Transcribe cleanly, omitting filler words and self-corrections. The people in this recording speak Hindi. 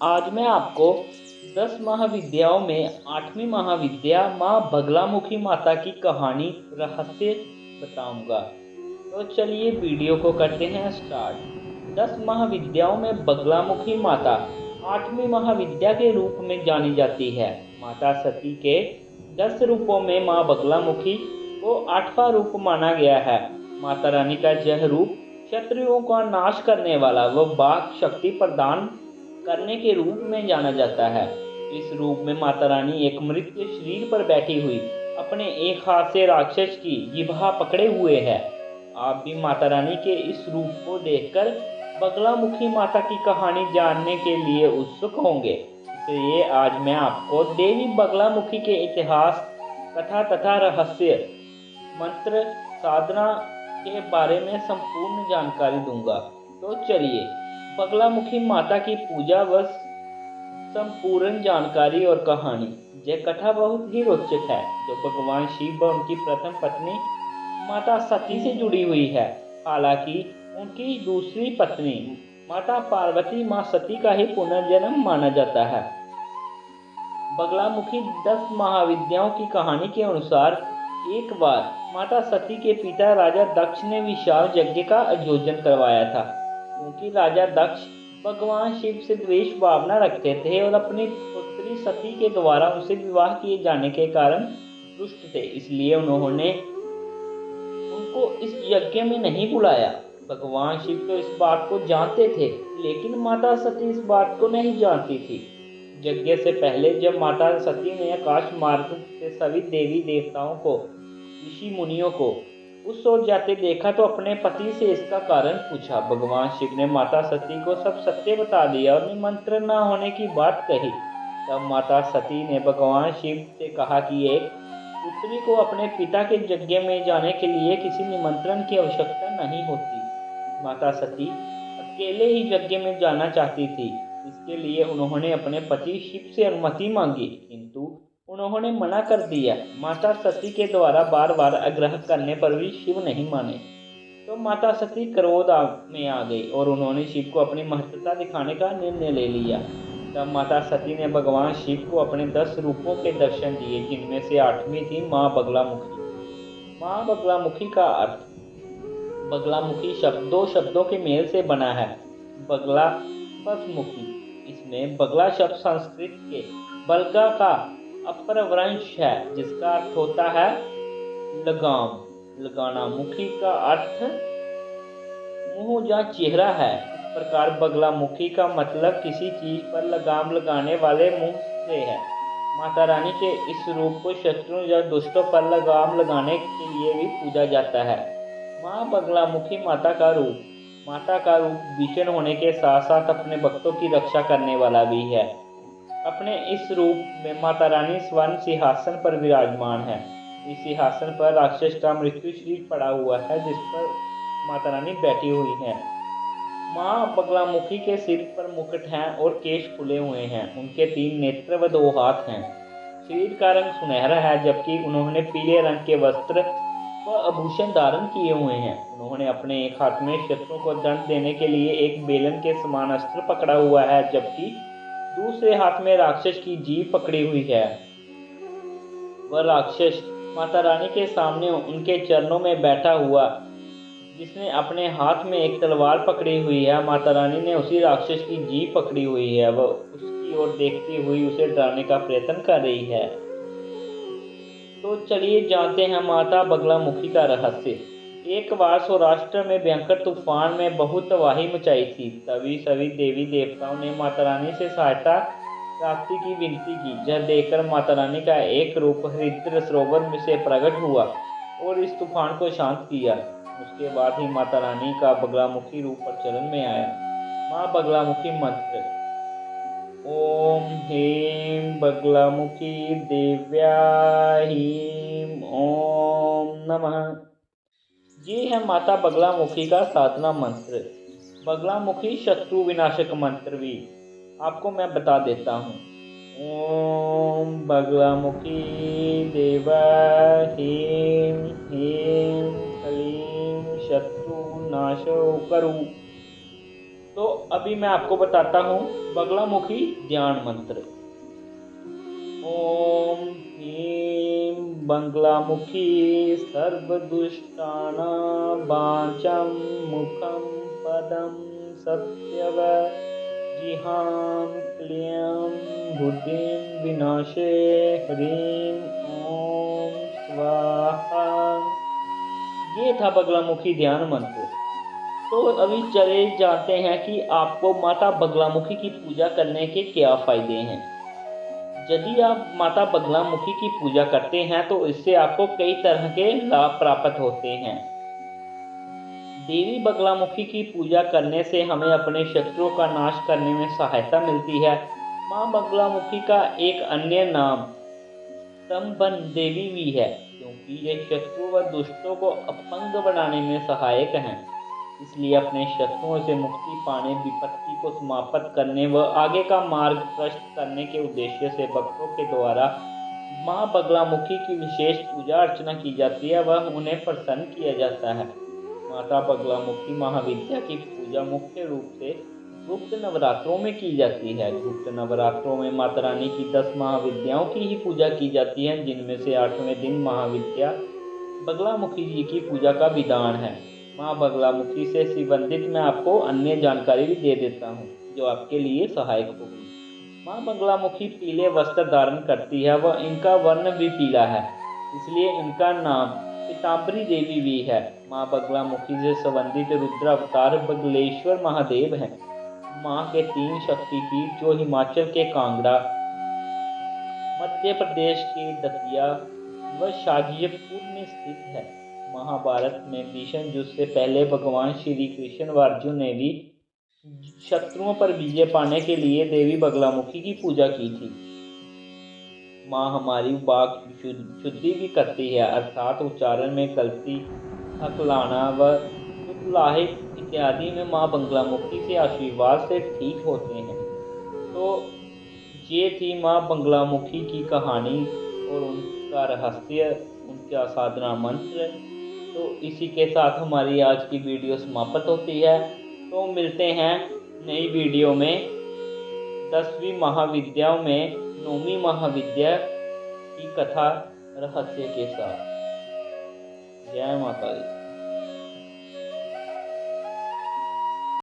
आज मैं आपको 10 महाविद्याओं में 8वीं महाविद्या माँ बगलामुखी माता की कहानी रहस्य बताऊंगा। तो चलिए वीडियो को करते हैं स्टार्ट। 10 महाविद्याओं में बगलामुखी माता 8वीं महाविद्या के रूप में जानी जाती है। माता सती के 10 रूपों में माँ बगलामुखी को 8वां रूप माना गया है। माता रानी का यह रूप शत्रुओं का नाश करने वाला व वाक शक्ति प्रदान करने के रूप में जाना जाता है। इस रूप में माता रानी एक मृत के शरीर पर बैठी हुई अपने एक हाथ से राक्षस की जिह्वा पकड़े हुए है। आप भी माता रानी के इस रूप को देखकर बगलामुखी माता की कहानी जानने के लिए उत्सुक होंगे। इसलिए आज मैं आपको देवी बगलामुखी के इतिहास, कथा तथा रहस्य, मंत्र, साधना के बारे में संपूर्ण जानकारी दूंगा। तो चलिए बगलामुखी माता की पूजा व संपूर्ण जानकारी और कहानी। यह कथा बहुत ही रोचक है, जो भगवान शिव व उनकी प्रथम पत्नी माता सती से जुड़ी हुई है। हालांकि उनकी दूसरी पत्नी माता पार्वती माँ सती का ही पुनर्जन्म माना जाता है। बगलामुखी 10 महाविद्याओं की कहानी के अनुसार एक बार माता सती के पिता राजा दक्ष ने विशाल यज्ञ का आयोजन करवाया था। क्योंकि राजा दक्ष भगवान शिव से द्वेष भावना रखते थे और अपनी पुत्री सती के द्वारा उनसे विवाह किए जाने के कारण रुष्ट थे, इसलिए उन्होंने उनको इस यज्ञ में नहीं बुलाया। भगवान शिव तो इस बात को जानते थे, लेकिन माता सती इस बात को नहीं जानती थी। यज्ञ से पहले जब माता सती ने आकाश मार्ग से सभी देवी देवताओं को, ऋषि मुनियों को उस ओर जाते देखा तो अपने पति से इसका कारण पूछा। भगवान शिव ने माता सती को सब सत्य बता दिया और निमंत्रण न होने की बात कही। तब माता सती ने भगवान शिव से कहा कि एक पुत्री को अपने पिता के यज्ञ में जाने के लिए किसी निमंत्रण की आवश्यकता नहीं होती। माता सती अकेले ही यज्ञ में जाना चाहती थी। इसके लिए उन्होंने अपने पति शिव से अनुमति मांगी, किंतु उन्होंने मना कर दिया। माता सती के द्वारा बार बार आग्रह करने पर भी शिव नहीं माने, तो माता सती क्रोध में आ गई और उन्होंने शिव को अपनी महत्ता दिखाने का निर्णय ले लिया। तब माता सती ने भगवान शिव को अपने 10 रूपों के दर्शन दिए, जिनमें से 8वीं थी माँ बगलामुखी। माँ बगलामुखी का अर्थ, बगलामुखी शब्द 2 शब्दों के मेल से बना है। बगला पशुमुखी, इसमें बगला शब्द संस्कृत के बलगा का अपभ्रंश है, जिसका अर्थ होता है लगाम, लगाना। मुखी का अर्थ मुंह या चेहरा है। इस प्रकार बगलामुखी का मतलब किसी चीज पर लगाम लगाने वाले मुंह से है। माता रानी के इस रूप को शत्रुओं या दुष्टों पर लगाम लगाने के लिए भी पूजा जाता है। माँ बगलामुखी माता का रूप भीषण होने के साथ साथ अपने भक्तों की रक्षा करने वाला भी है। अपने इस रूप में माता रानी स्वर्ण सिंहासन पर विराजमान है। इस सिंहासन पर राक्षस का मृत्यु शरीर पड़ा हुआ है, जिस पर माता रानी बैठी हुई है। माँ बगलामुखी के सिर पर मुकुट है और केश खुले हुए हैं। उनके 3 नेत्र व 2 हाथ हैं। शरीर का रंग सुनहरा है, जबकि उन्होंने पीले रंग के वस्त्र व आभूषण धारण किए हुए हैं। उन्होंने अपने एक हाथ में शत्रुओं को दंड देने के लिए एक बेलन के समान अस्त्र पकड़ा हुआ है, जबकि दूसरे हाथ में राक्षस की जीभ पकड़ी हुई है। वह राक्षस माता रानी के सामने उनके चरणों में बैठा हुआ, जिसने अपने हाथ में एक तलवार पकड़ी हुई है। माता रानी ने उसी राक्षस की जीभ पकड़ी हुई है। वह उसकी ओर देखती हुई उसे डराने का प्रयत्न कर रही है। तो चलिए जानते हैं माता बगलामुखी का रहस्य। एक बार सौराष्ट्र में भयंकर तूफान में बहुत तबाही मचाई थी। तभी सभी देवी देवताओं ने माता रानी से सहायता प्राप्ति की विनती की। यह देखकर माता रानी का एक रूप हरिद्र सरोवर में से प्रकट हुआ और इस तूफान को शांत किया। उसके बाद ही माता रानी का बगलामुखी रूप प्रचलन में आया। माँ बगलामुखी मंत्र। ओम ह्रीं बगलामुखी देव्या ह्रीं ओम नमः। ये है माता बगलामुखी का साधना मंत्र। बगलामुखी शत्रु विनाशक मंत्र भी आपको मैं बता देता हूँ। ओम बगलामुखी देवा ह्रीं ह्रीं क्लीं शत्रु नाशो करु। तो अभी मैं आपको बताता हूँ बगलामुखी ध्यान मंत्र। ओम ह्रीं बगलामुखी सर्वदुष्टानां मुखं पदं सत्यव जिहां क्लीं बुद्धिं विनाशे ह्रीं ओम स्वाहा। ये था बगलामुखी ध्यान मंत्र। तो अभी चले जानते हैं कि आपको माता बगलामुखी की पूजा करने के क्या फायदे हैं। यदि आप माता बगलामुखी की पूजा करते हैं तो इससे आपको कई तरह के लाभ प्राप्त होते हैं। देवी बगलामुखी की पूजा करने से हमें अपने शत्रुओं का नाश करने में सहायता मिलती है। मां बगलामुखी का एक अन्य नाम स्तंभन देवी भी है, क्योंकि ये शत्रुओं व दुष्टों को अपंग बनाने में सहायक हैं। इसलिए अपने शत्रुओं से मुक्ति पाने, विपत्ति को समाप्त करने व आगे का मार्ग प्रशस्त करने के उद्देश्य से भक्तों के द्वारा मां बगलामुखी की विशेष पूजा अर्चना की जाती है व उन्हें प्रसन्न किया जाता है। माता बगलामुखी महाविद्या की पूजा मुख्य रूप से गुप्त नवरात्रों में की जाती है। गुप्त नवरात्रों में माता रानी की 10 महाविद्याओं की ही पूजा की जाती है, जिनमें से 8वें दिन महाविद्या बगलामुखी जी की पूजा का विधान है। माँ बगलामुखी से संबंधित मैं आपको अन्य जानकारी भी दे देता हूँ जो आपके लिए सहायक होगी। माँ बगलामुखी पीले वस्त्र धारण करती है व इनका वर्ण भी पीला है, इसलिए इनका नाम पीताम्बरी देवी भी है। माँ बगलामुखी से संबंधित रुद्र अवतार बगलेश्वर महादेव हैं। माँ के 3 शक्तिपीठ जो हिमाचल के कांगड़ा, मध्य प्रदेश के दतिया व शाजीपुर में स्थित है। महाभारत में भीषण युद्ध से पहले भगवान श्री कृष्ण व अर्जुन ने भी शत्रुओं पर विजय पाने के लिए देवी बगलामुखी की पूजा की थी। माँ हमारी वाक शुद्धि भी करती है, अर्थात उच्चारण में गलती, अकलाना व तुतलाहिक इत्यादि में माँ बगलामुखी से आशीर्वाद से ठीक होते हैं। तो ये थी माँ बगलामुखी की कहानी और उनका रहस्य, उनका साधना मंत्र। तो इसी के साथ हमारी आज की वीडियो समाप्त होती है। तो मिलते हैं नई वीडियो में 10वीं महाविद्याओं में 9वीं महाविद्या की कथा रहस्य के साथ। जय माता दी।